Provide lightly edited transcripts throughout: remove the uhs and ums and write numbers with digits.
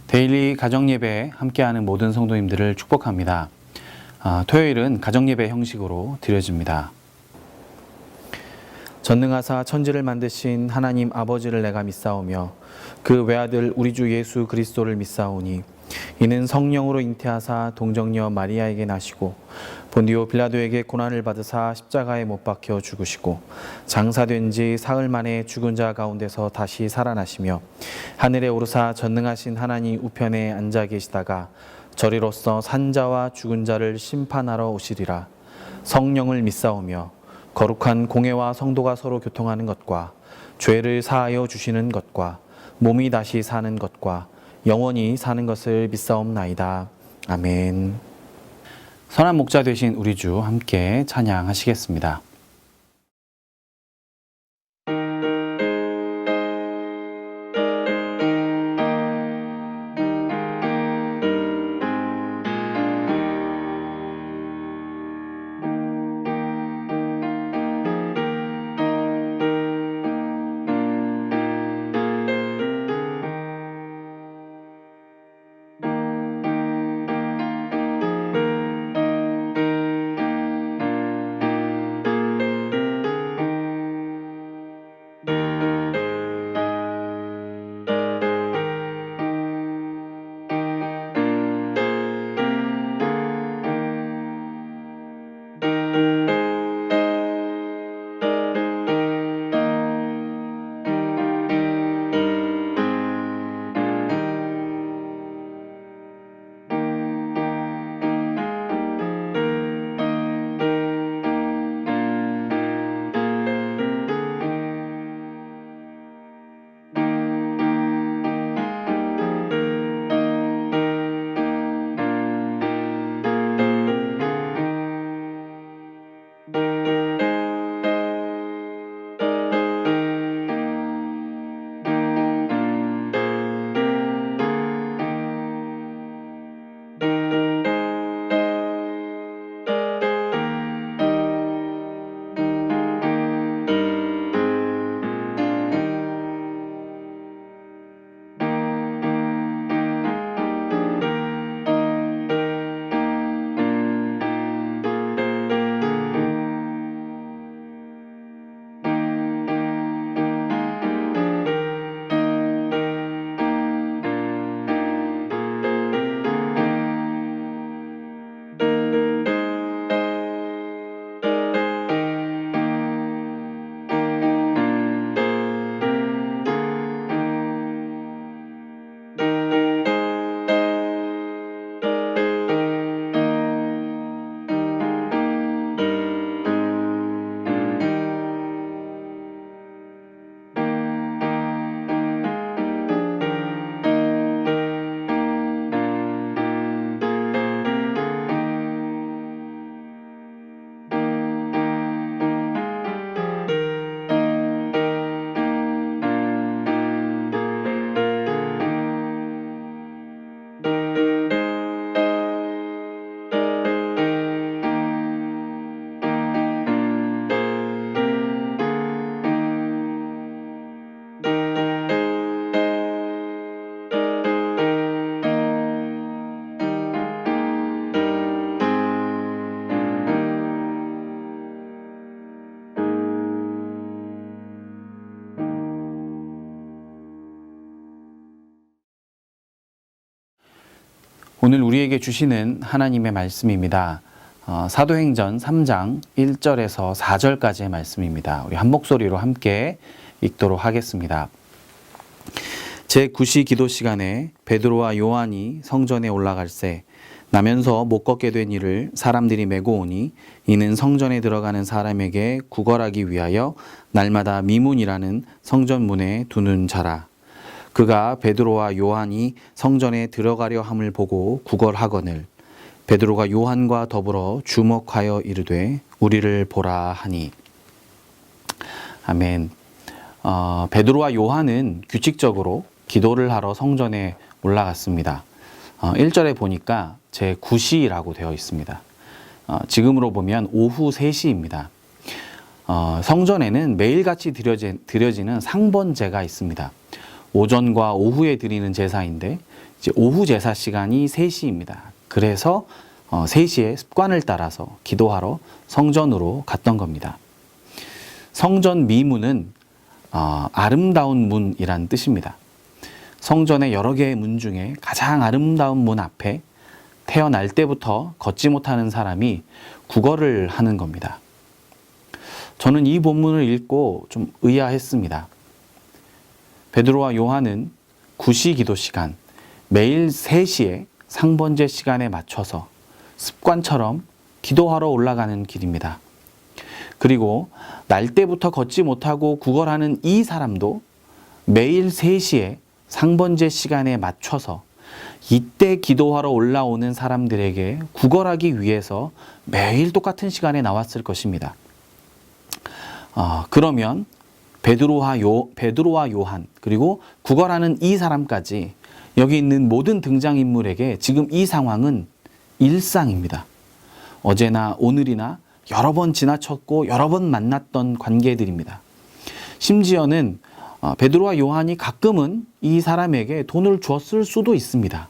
데일리 가정예배에 함께하는 모든 성도님들을 축복합니다. 토요일은 가정예배 형식으로 드려집니다. 전능하사 천지를 만드신 하나님 아버지를 내가 믿사오며 그 외아들 우리 주 예수 그리스도를 믿사오니 이는 성령으로 잉태하사 동정녀 마리아에게 나시고 본디오 빌라도에게 고난을 받으사 십자가에 못 박혀 죽으시고 장사된 지 사흘 만에 죽은 자 가운데서 다시 살아나시며 하늘에 오르사 전능하신 하나님 우편에 앉아 계시다가 저리로서 산자와 죽은 자를 심판하러 오시리라. 성령을 믿사오며 거룩한 공회와 성도가 서로 교통하는 것과 죄를 사하여 주시는 것과 몸이 다시 사는 것과 영원히 사는 것을 믿사옵나이다. 아멘. 선한 목자 되신 우리 주 함께 찬양하시겠습니다. 오늘 우리에게 주시는 하나님의 말씀입니다. 사도행전 3장 1절에서 4절까지의 말씀입니다. 우리 한 목소리로 함께 읽도록 하겠습니다. 제9시 기도 시간에 베드로와 요한이 성전에 올라갈새 나면서 못 걷게 된 이를 사람들이 메고 오니 이는 성전에 들어가는 사람에게 구걸하기 위하여 날마다 미문이라는 성전문에 두는 자라. 그가 베드로와 요한이 성전에 들어가려 함을 보고 구걸하거늘 베드로가 요한과 더불어 주목하여 이르되 우리를 보라 하니. 아멘. 베드로와 요한은 규칙적으로 기도를 하러 성전에 올라갔습니다. 1절에 보니까 제9시라고 되어 있습니다. 지금으로 보면 오후 3시입니다. 성전에는 매일같이 드려지는 상번제가 있습니다. 오전과 오후에 드리는 제사인데 이제 오후 제사 시간이 3시입니다. 그래서 3시에 습관을 따라서 기도하러 성전으로 갔던 겁니다. 성전 미문은 아름다운 문이란 뜻입니다. 성전의 여러 개의 문 중에 가장 아름다운 문 앞에 태어날 때부터 걷지 못하는 사람이 구걸을 하는 겁니다. 저는 이 본문을 읽고 좀 의아했습니다. 베드로와 요한은 구시 기도 시간, 매일 3시에 상번제 시간에 맞춰서 습관처럼 기도하러 올라가는 길입니다. 그리고 날 때부터 걷지 못하고 구걸하는 이 사람도 매일 3시에 상번제 시간에 맞춰서 이때 기도하러 올라오는 사람들에게 구걸하기 위해서 매일 똑같은 시간에 나왔을 것입니다. 그러면 베드로와 요한 그리고 구걸하는 이 사람까지 여기 있는 모든 등장인물에게 지금 이 상황은 일상입니다. 어제나 오늘이나 여러 번 지나쳤고 여러 번 만났던 관계들입니다. 심지어는 베드로와 요한이 가끔은 이 사람에게 돈을 줬을 수도 있습니다.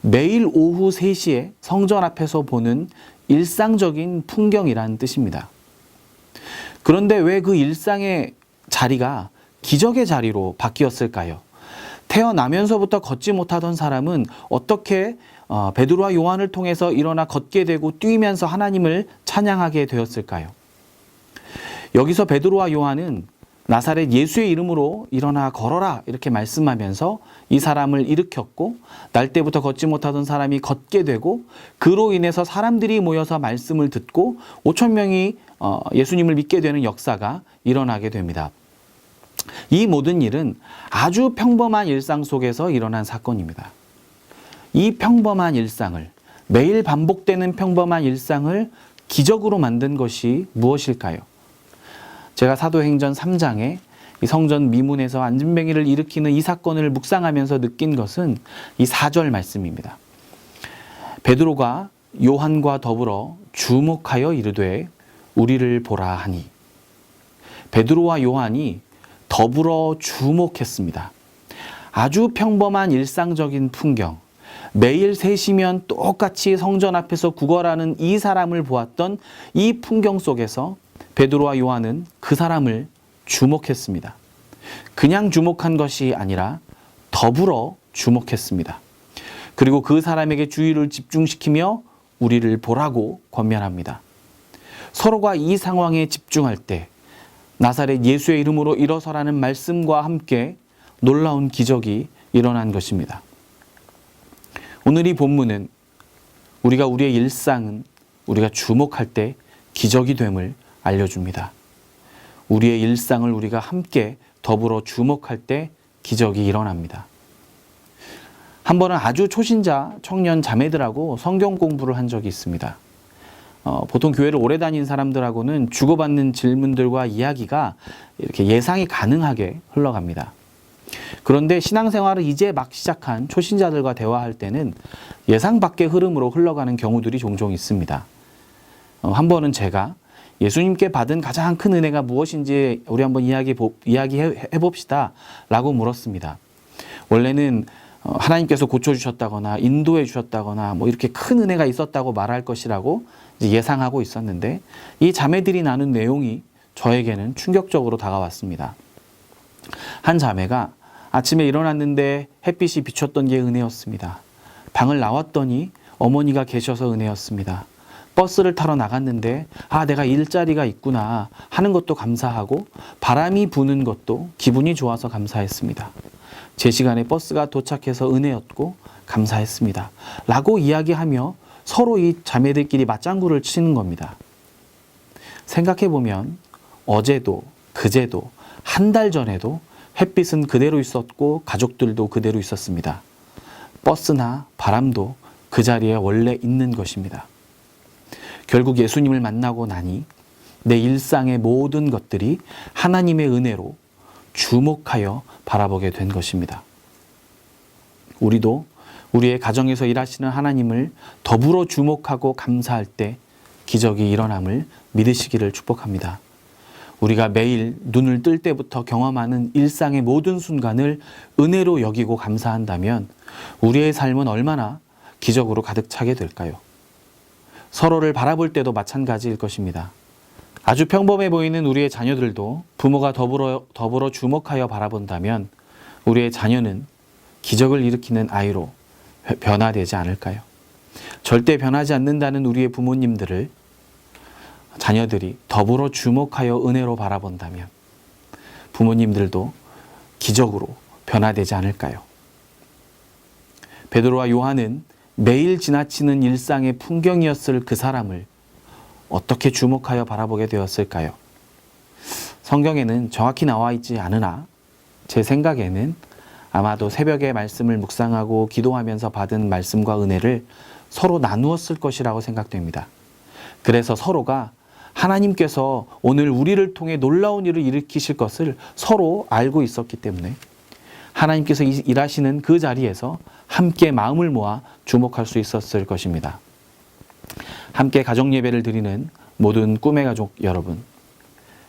매일 오후 3시에 성전 앞에서 보는 일상적인 풍경이라는 뜻입니다. 그런데 왜 그 일상의 자리가 기적의 자리로 바뀌었을까요? 태어나면서부터 걷지 못하던 사람은 어떻게 베드로와 요한을 통해서 일어나 걷게 되고 뛰면서 하나님을 찬양하게 되었을까요? 여기서 베드로와 요한은 나사렛 예수의 이름으로 일어나 걸어라 이렇게 말씀하면서 이 사람을 일으켰고 날 때부터 걷지 못하던 사람이 걷게 되고 그로 인해서 사람들이 모여서 말씀을 듣고 5천 명이 예수님을 믿게 되는 역사가 일어나게 됩니다. 이 모든 일은 아주 평범한 일상 속에서 일어난 사건입니다. 이 평범한 일상을, 매일 반복되는 평범한 일상을 기적으로 만든 것이 무엇일까요? 제가 사도행전 3장에 이 성전 미문에서 안진뱅이를 일으키는 이 사건을 묵상하면서 느낀 것은 이 4절 말씀입니다. 베드로가 요한과 더불어 주목하여 이르되 우리를 보라 하니. 베드로와 요한이 더불어 주목했습니다. 아주 평범한 일상적인 풍경, 매일 3시면 똑같이 성전 앞에서 구걸하는 이 사람을 보았던 이 풍경 속에서 베드로와 요한은 그 사람을 주목했습니다. 그냥 주목한 것이 아니라 더불어 주목했습니다. 그리고 그 사람에게 주의를 집중시키며 우리를 보라고 권면합니다. 서로가 이 상황에 집중할 때 나사렛 예수의 이름으로 일어서라는 말씀과 함께 놀라운 기적이 일어난 것입니다. 오늘 이 본문은 우리가 우리의 일상은 우리가 주목할 때 기적이 됨을 알려줍니다. 우리의 일상을 우리가 함께 더불어 주목할 때 기적이 일어납니다. 한 번은 아주 초신자 청년 자매들하고 성경 공부를 한 적이 있습니다. 보통 교회를 오래 다닌 사람들하고는 주고받는 질문들과 이야기가 이렇게 예상이 가능하게 흘러갑니다. 그런데 신앙생활을 이제 막 시작한 초신자들과 대화할 때는 예상 밖의 흐름으로 흘러가는 경우들이 종종 있습니다. 한 번은 제가 예수님께 받은 가장 큰 은혜가 무엇인지 우리 한번 이야기해 봅시다 라고 물었습니다. 원래는 하나님께서 고쳐주셨다거나 인도해 주셨다거나 뭐 이렇게 큰 은혜가 있었다고 말할 것이라고 예상하고 있었는데 이 자매들이 나눈 내용이 저에게는 충격적으로 다가왔습니다. 한 자매가 아침에 일어났는데 햇빛이 비쳤던 게 은혜였습니다. 방을 나왔더니 어머니가 계셔서 은혜였습니다. 버스를 타러 나갔는데 내가 일자리가 있구나 하는 것도 감사하고 바람이 부는 것도 기분이 좋아서 감사했습니다. 제 시간에 버스가 도착해서 은혜였고 감사했습니다. 라고 이야기하며 서로 이 자매들끼리 맞장구를 치는 겁니다. 생각해보면 어제도 그제도 한 달 전에도 햇빛은 그대로 있었고 가족들도 그대로 있었습니다. 버스나 바람도 그 자리에 원래 있는 것입니다. 결국 예수님을 만나고 나니 내 일상의 모든 것들이 하나님의 은혜로 주목하여 바라보게 된 것입니다. 우리도 우리의 가정에서 일하시는 하나님을 더불어 주목하고 감사할 때 기적이 일어남을 믿으시기를 축복합니다. 우리가 매일 눈을 뜰 때부터 경험하는 일상의 모든 순간을 은혜로 여기고 감사한다면 우리의 삶은 얼마나 기적으로 가득 차게 될까요? 서로를 바라볼 때도 마찬가지일 것입니다. 아주 평범해 보이는 우리의 자녀들도 부모가 더불어 주목하여 바라본다면 우리의 자녀는 기적을 일으키는 아이로 변화되지 않을까요? 절대 변하지 않는다는 우리의 부모님들을 자녀들이 더불어 주목하여 은혜로 바라본다면 부모님들도 기적으로 변화되지 않을까요? 베드로와 요한은 매일 지나치는 일상의 풍경이었을 그 사람을 어떻게 주목하여 바라보게 되었을까요? 성경에는 정확히 나와 있지 않으나 제 생각에는 아마도 새벽에 말씀을 묵상하고 기도하면서 받은 말씀과 은혜를 서로 나누었을 것이라고 생각됩니다. 그래서 서로가 하나님께서 오늘 우리를 통해 놀라운 일을 일으키실 것을 서로 알고 있었기 때문에 하나님께서 일하시는 그 자리에서 함께 마음을 모아 주목할 수 있었을 것입니다. 함께 가정 예배를 드리는 모든 꿈의 가족 여러분,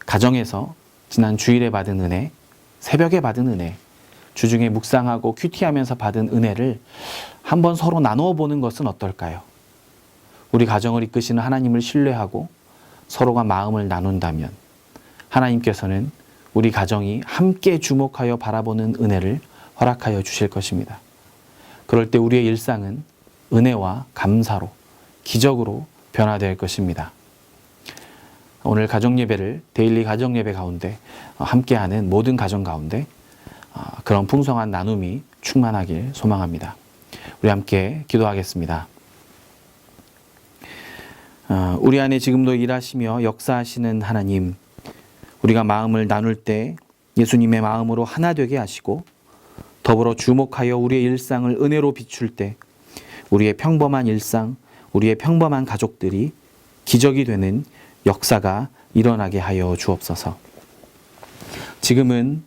가정에서 지난 주일에 받은 은혜, 새벽에 받은 은혜, 주중에 묵상하고 큐티하면서 받은 은혜를 한번 서로 나누어 보는 것은 어떨까요? 우리 가정을 이끄시는 하나님을 신뢰하고 서로가 마음을 나눈다면 하나님께서는 우리 가정이 함께 주목하여 바라보는 은혜를 허락하여 주실 것입니다. 그럴 때 우리의 일상은 은혜와 감사로, 기적으로 변화될 것입니다. 오늘 가정예배를 데일리 가정예배 가운데 함께하는 모든 가정 가운데 그런 풍성한 나눔이 충만하길 소망합니다. 우리 함께 기도하겠습니다. 우리 안에 지금도 일하시며 역사하시는 하나님, 우리가 마음을 나눌 때 예수님의 마음으로 하나 되게 하시고 더불어 주목하여 우리의 일상을 은혜로 비출 때 우리의 평범한 일상, 우리의 평범한 가족들이 기적이 되는 역사가 일어나게 하여 주옵소서. 지금은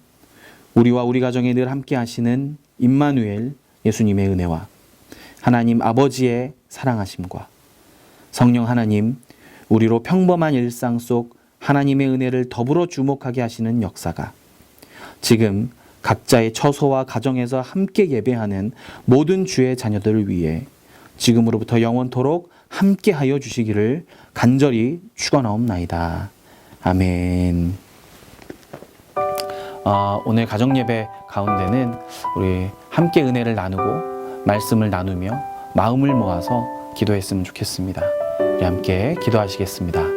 우리와 우리 가정에 늘 함께 하시는 임마누엘 예수님의 은혜와 하나님 아버지의 사랑하심과 성령 하나님, 우리로 평범한 일상 속 하나님의 은혜를 더불어 주목하게 하시는 역사가 지금 각자의 처소와 가정에서 함께 예배하는 모든 주의 자녀들을 위해 지금으로부터 영원토록 함께하여 주시기를 간절히 축원하옵나이다. 아멘. 오늘 가정예배 가운데는 우리 함께 은혜를 나누고 말씀을 나누며 마음을 모아서 기도했으면 좋겠습니다. 우리 함께 기도하시겠습니다.